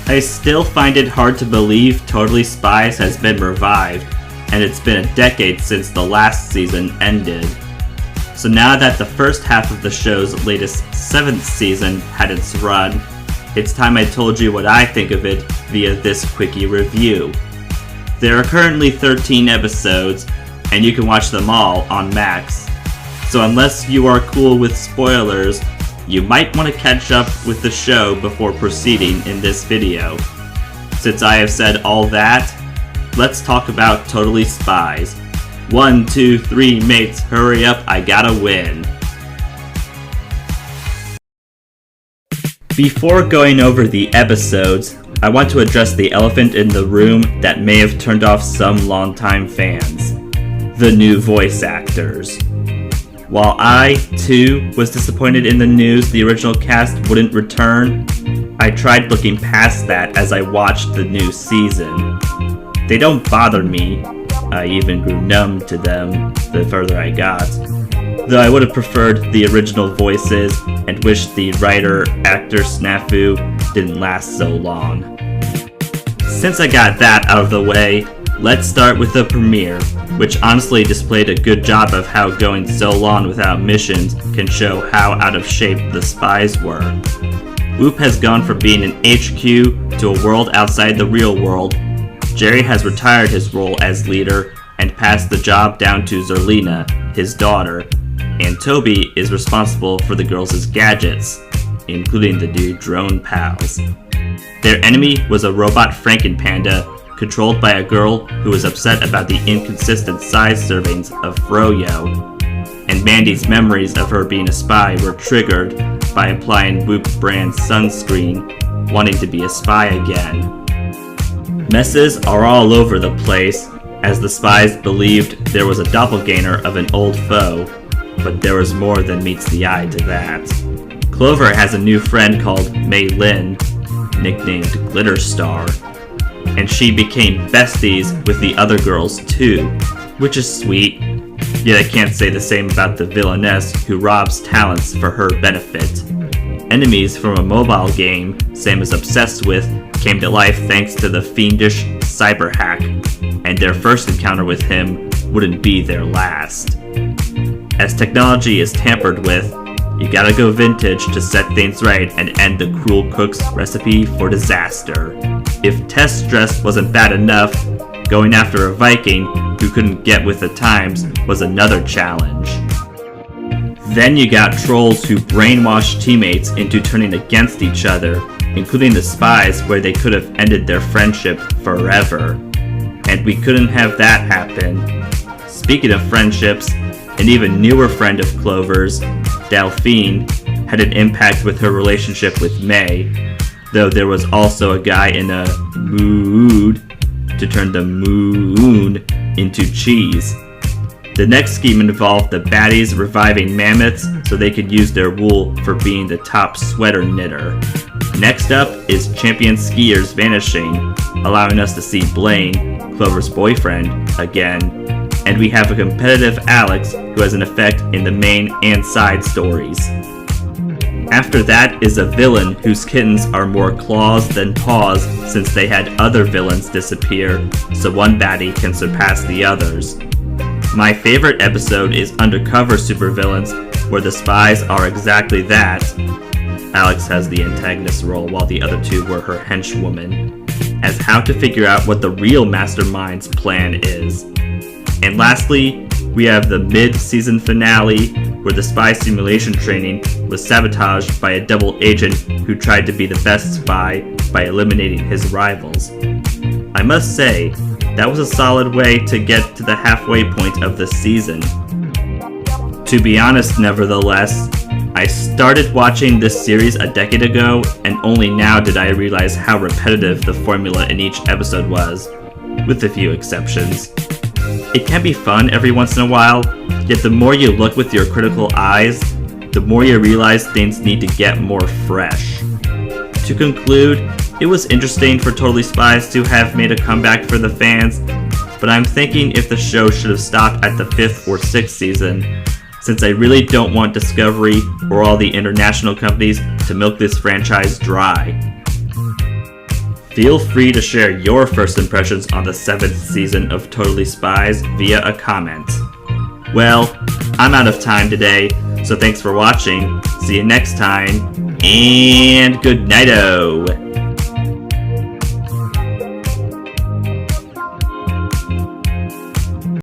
I still find it hard to believe Totally Spies has been revived, and it's been a decade since the last season ended. So now that the first half of the show's latest 7th season had its run, it's time I told you what I think of it via this quickie review. There are currently 13 episodes, and you can watch them all on Max. So unless you are cool with spoilers, you might want to catch up with the show before proceeding in this video. Since I have said all that, let's talk about Totally Spies. 1, 2, 3, mates, hurry up, I gotta win. Before going over the episodes, I want to address the elephant in the room that may have turned off some longtime fans. The new voice actors. While I, too, was disappointed in the news the original cast wouldn't return, I tried looking past that as I watched the new season. They don't bother me. I even grew numb to them the further I got, though I would have preferred the original voices and wished the writer-actor snafu didn't last so long. Since I got that out of the way, let's start with the premiere, which honestly displayed a good job of how going so long without missions can show how out of shape the spies were. Oop has gone from being an HQ to a world outside the real world. Jerry has retired his role as leader and passed the job down to Zerlina, his daughter, and Toby is responsible for the girls' gadgets, including the new drone pals. Their enemy was a robot Frankenpanda controlled by a girl who was upset about the inconsistent size servings of Froyo, and Mandy's memories of her being a spy were triggered by applying Whoop brand sunscreen, wanting to be a spy again. Messes are all over the place, as the spies believed there was a doppelganger of an old foe, but there was more than meets the eye to that. Clover has a new friend called Mei Lin, nicknamed Glitter Star, and she became besties with the other girls too, which is sweet. Yet I can't say the same about the villainess who robs talents for her benefit. Enemies from a mobile game Sam is obsessed with came to life thanks to the fiendish cyber hack, and their first encounter with him wouldn't be their last. As technology is tampered with, you gotta go vintage to set things right and end the cruel cook's recipe for disaster. If test stress wasn't bad enough, going after a Viking who couldn't get with the times was another challenge. Then you got trolls who brainwashed teammates into turning against each other, including the spies where they could have ended their friendship forever. And we couldn't have that happen. Speaking of friendships, an even newer friend of Clover's, Delphine, had an impact with her relationship with May, though there was also a guy in a mood to turn the moon into cheese. The next scheme involved the baddies reviving mammoths so they could use their wool for being the top sweater knitter. Next up is champion skiers vanishing, allowing us to see Blaine, Clover's boyfriend, again, and we have a competitive Alex who has an effect in the main and side stories. After that is a villain whose kittens are more claws than paws since they had other villains disappear, so one baddie can surpass the others. My favorite episode is Undercover Supervillains, where the spies are exactly that. Alex has the antagonist role while the other two were her henchwomen, as how to figure out what the real mastermind's plan is. And lastly, we have the mid-season finale, where the spy simulation training was sabotaged by a double agent who tried to be the best spy by eliminating his rivals. I must say, that was a solid way to get to the halfway point of the season. To be honest, nevertheless, I started watching this series a decade ago, and only now did I realize how repetitive the formula in each episode was, with a few exceptions. It can be fun every once in a while, yet the more you look with your critical eyes, the more you realize things need to get more fresh. To conclude, it was interesting for Totally Spies to have made a comeback for the fans, but I'm thinking if the show should have stopped at the 5th or 6th season, since I really don't want Discovery or all the international companies to milk this franchise dry. Feel free to share your first impressions on the 7th season of Totally Spies via a comment. Well, I'm out of time today, so thanks for watching, see you next time, and good night-o!